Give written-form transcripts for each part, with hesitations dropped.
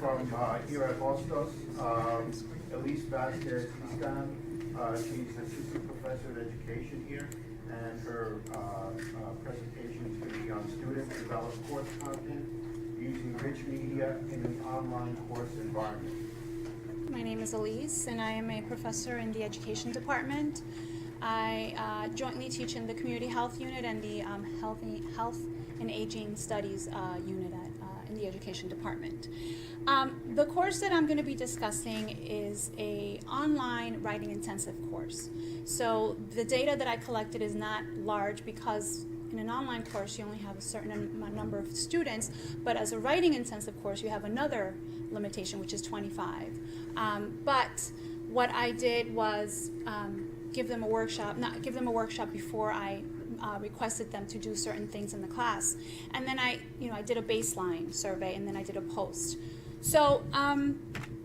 from here at Hostos. Elys Vasquez, Iscan. She's assistant professor of education here, and her presentation is going to be on student developed course content using rich media in an online course environment. My name is Elys, and I am a professor in the education department. I jointly teach in the community health unit and the health and aging studies unit in the education department. The course that I'm going to be discussing is a online writing intensive course. So the data that I collected is not large because in an online course you only have a certain number of students, but as a writing intensive course you have another limitation, which is 25. But what I did was give them a workshop before I requested them to do certain things in the class. And then I did a baseline survey, and then I did a post. So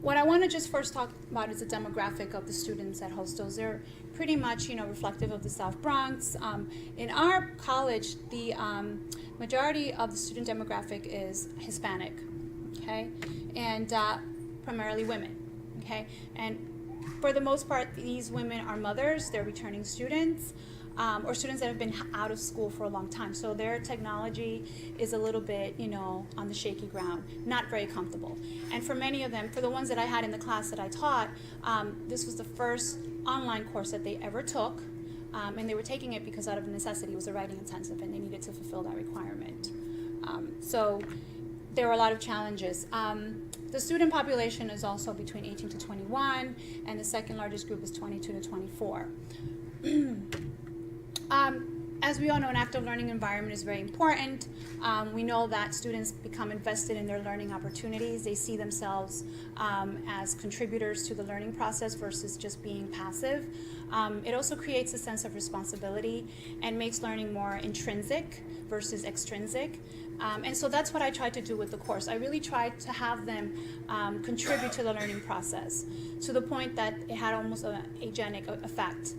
what I want to just first talk about is the demographic of the students at Hostos. They're pretty much reflective of the South Bronx. In our college, the majority of the student demographic is Hispanic, okay, and primarily women, okay. And for the most part, these women are mothers. They're returning students. Or students that have been out of school for a long time. So their technology is a little bit, on the shaky ground, not very comfortable. And for many of them, for the ones that I had in the class that I taught, this was the first online course that they ever took. And they were taking it because out of necessity. It was a writing intensive, and they needed to fulfill that requirement. So there were a lot of challenges. The student population is also between 18 to 21, and the second largest group is 22 to 24. As we all know, an active learning environment is very important. We know that students become invested in their learning opportunities. They see themselves as contributors to the learning process versus just being passive. It also creates a sense of responsibility and makes learning more intrinsic versus extrinsic. And so that's what I tried to do with the course. I really tried to have them contribute to the learning process to the point that it had almost an agenic effect.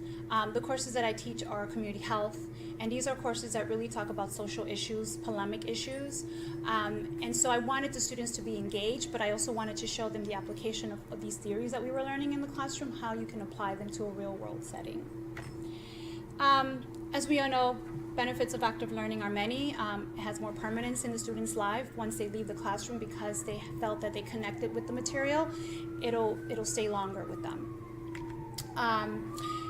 The courses that I teach are community health, and these are courses that really talk about social issues, polemic issues. And so I wanted the students to be engaged, but I also wanted to show them the application of these theories that we were learning in the classroom, how you can apply them to a real world setting. As we all know, benefits of active learning are many. It has more permanence in the student's life once they leave the classroom because they felt that they connected with the material. It'll stay longer with them.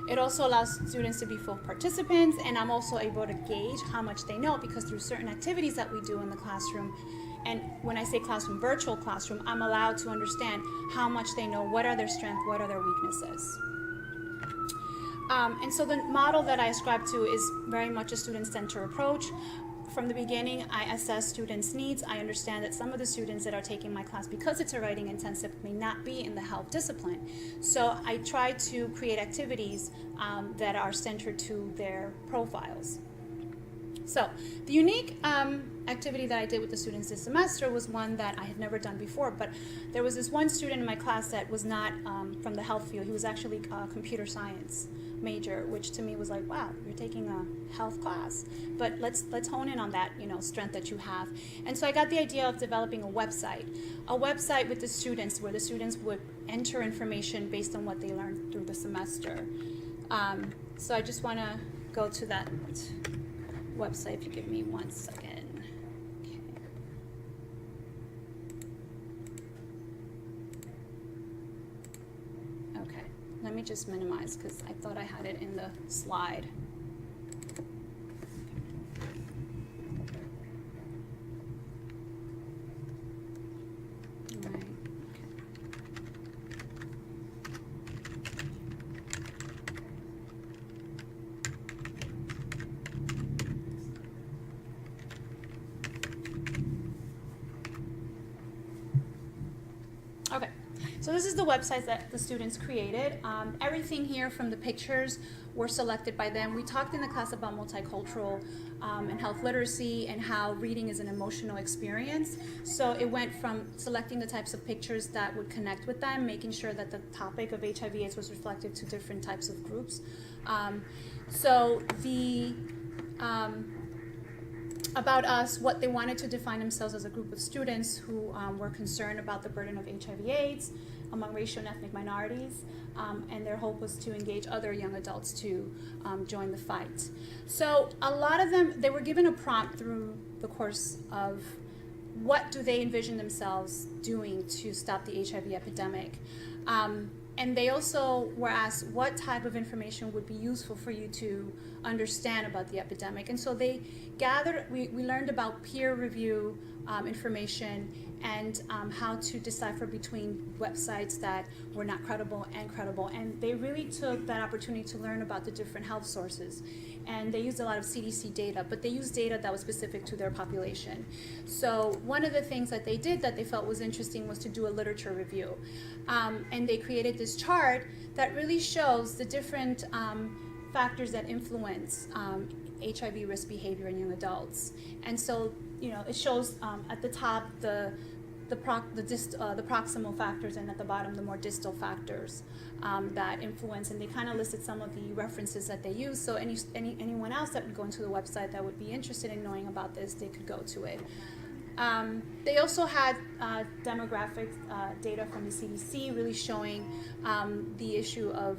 It also allows students to be full participants, and I'm also able to gauge how much they know because through certain activities that we do in the classroom, and when I say classroom, virtual classroom, I'm allowed to understand how much they know, what are their strengths, what are their weaknesses. And so the model that I ascribe to is very much a student-centered approach. From the beginning, I assess students' needs. I understand that some of the students that are taking my class, because it's a writing intensive, may not be in the health discipline. So I try to create activities that are centered to their profiles. So the unique activity that I did with the students this semester was one that I had never done before, but there was this one student in my class that was not from the health field. He was actually a computer science major, which to me was like, wow, you're taking a health class, but let's hone in on that strength that you have. And so I got the idea of developing a website with the students, where the students would enter information based on what they learned through the semester. So I just want to go to that website, if you give me 1 second. Okay, let me just minimize because I thought I had it in the slide. All right. Okay, so this is the website that the students created. Everything here from the pictures were selected by them. We talked in the class about multicultural and health literacy and how reading is an emotional experience. So it went from selecting the types of pictures that would connect with them, making sure that the topic of HIV/AIDS was reflective to different types of groups. So the about us, what they wanted to define themselves as a group of students who were concerned about the burden of HIV/AIDS among racial and ethnic minorities, and their hope was to engage other young adults to join the fight. So a lot of them, they were given a prompt through the course of what do they envision themselves doing to stop the HIV epidemic. And they also were asked what type of information would be useful for you to understand about the epidemic. And so they gathered, we learned about peer review information and how to decipher between websites that were not credible and credible. And they really took that opportunity to learn about the different health sources. And they used a lot of CDC data, but they used data that was specific to their population. So one of the things that they did that they felt was interesting was to do a literature review. And they created this chart that really shows the different factors that influence HIV risk behavior in young adults. And so, it shows at the top the proximal factors, and at the bottom the more distal factors that influence. And they kind of listed some of the references that they use. So anyone else that would go into the website that would be interested in knowing about this, they could go to it. They also had demographic data from the CDC really showing the issue of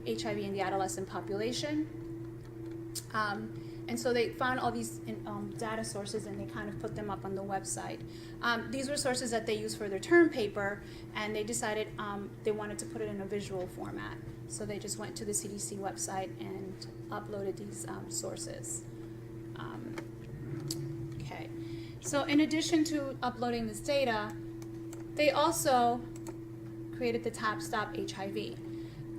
HIV in the adolescent population. And so they found all these data sources, and they kind of put them up on the website. These were sources that they used for their term paper, and they decided they wanted to put it in a visual format. So they just went to the CDC website and uploaded these sources. Okay. So in addition to uploading this data, they also created the tab Stop HIV.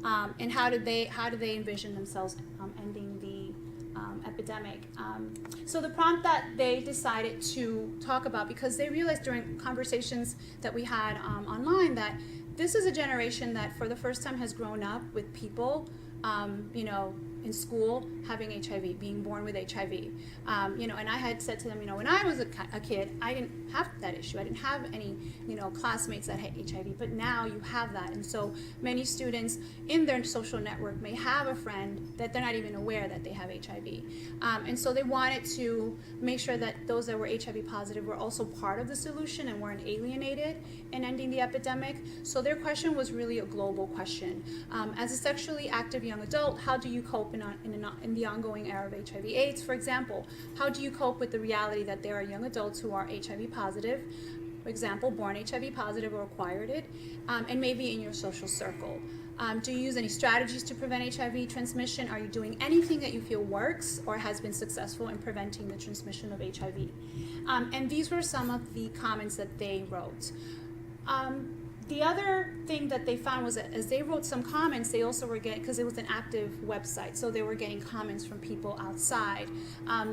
And how do they envision themselves ending the epidemic? So the prompt that they decided to talk about, because they realized during conversations that we had online that this is a generation that for the first time has grown up with people, in school having HIV, being born with HIV. And I had said to them, when I was a kid, I didn't have that issue. I didn't have any, classmates that had HIV, but now you have that. And so many students in their social network may have a friend that they're not even aware that they have HIV. And so they wanted to make sure that those that were HIV positive were also part of the solution and weren't alienated in ending the epidemic. So their question was really a global question. As a sexually active young adult, how do you cope in the ongoing era of HIV/AIDS? For example, how do you cope with the reality that there are young adults who are HIV positive, for example, born HIV positive or acquired it, and maybe in your social circle? Do you use any strategies to prevent HIV transmission? Are you doing anything that you feel works or has been successful in preventing the transmission of HIV? And these were some of the comments that they wrote. The other thing that they found was that as they wrote some comments, they also were getting, because it was an active website, so they were getting comments from people outside.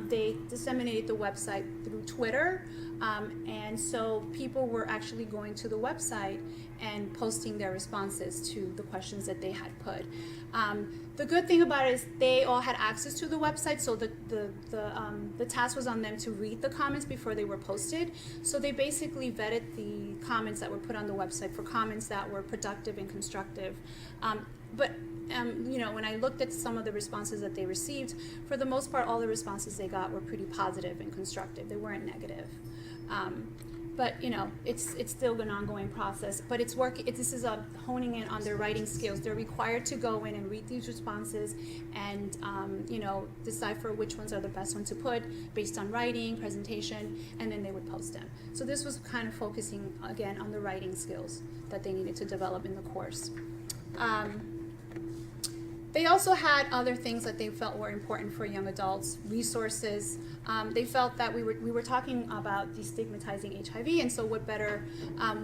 They disseminated the website through Twitter, and so people were actually going to the website and posting their responses to the questions that they had put. The good thing about it is they all had access to the website, so the task was on them to read the comments before they were posted. So they basically vetted the comments that were put on the website for comments that were productive and constructive. But when I looked at some of the responses that they received, for the most part, all the responses they got were pretty positive and constructive. They weren't negative. But it's still an ongoing process. But it's work. This is honing in on their writing skills. They're required to go in and read these responses and decipher which ones are the best ones to put based on writing, presentation, and then they would post them. So this was kind of focusing again on the writing skills that they needed to develop in the course. They also had other things that they felt were important for young adults, resources. They felt that we were talking about destigmatizing HIV, and so what better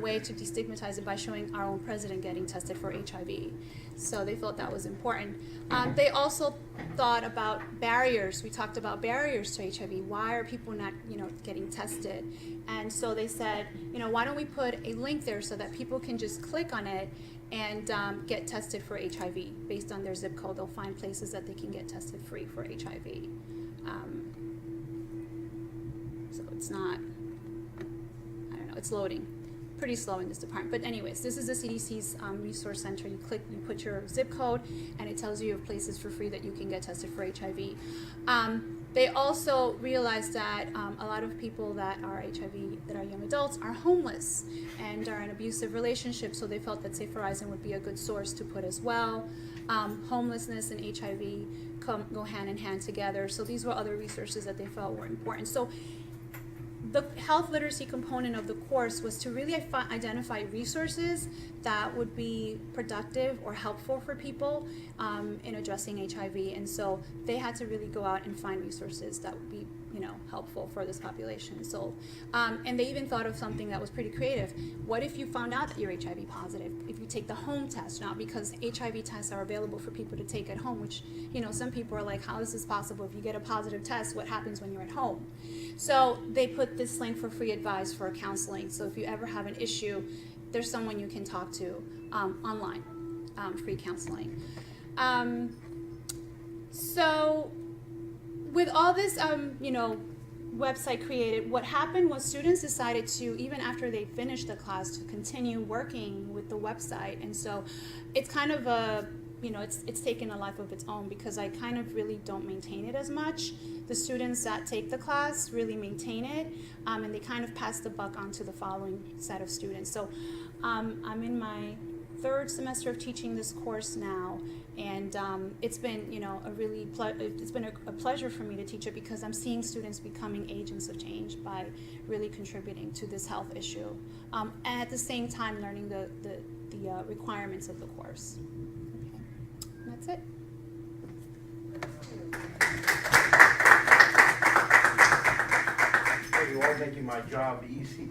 way to destigmatize it by showing our own president getting tested for HIV. So they felt that was important. They also thought about barriers. We talked about barriers to HIV. Why are people not, getting tested? And so they said, why don't we put a link there so that people can just click on it and get tested for HIV based on their zip code. They'll find places that they can get tested free for HIV. So it's not, I don't know, it's loading. Pretty slow in this department. But anyways, this is the CDC's resource center. You click, you put your zip code, and it tells you of places for free that you can get tested for HIV. They also realized that a lot of people that are HIV, that are young adults, are homeless and are in abusive relationships, so they felt that Safe Horizon would be a good source to put as well. Homelessness and HIV go hand in hand together, so these were other resources that they felt were important. So the health literacy component of the course was to really identify resources that would be productive or helpful for people in addressing HIV, and so they had to really go out and find resources that would be, helpful for this population. So, and they even thought of something that was pretty creative. What if you found out that you're HIV positive? If you take the home test, not because HIV tests are available for people to take at home, which, some people are like, how is this possible? If you get a positive test, what happens when you're at home? So they put this link for free advice for counseling. So if you ever have an issue, there's someone you can talk to online, free counseling. So with all this, website created, what happened was students decided to, even after they finished the class, to continue working with the website. And so it's kind of a, it's taken a life of its own, because I kind of really don't maintain it as much. The students that take the class really maintain it, and they kind of pass the buck on to the following set of students. So I'm in my third semester of teaching this course now, and it's been, it's been a pleasure for me to teach it, because I'm seeing students becoming agents of change by really contributing to this health issue, and at the same time learning the requirements of the course. Okay. And that's it. You're all making my job easy.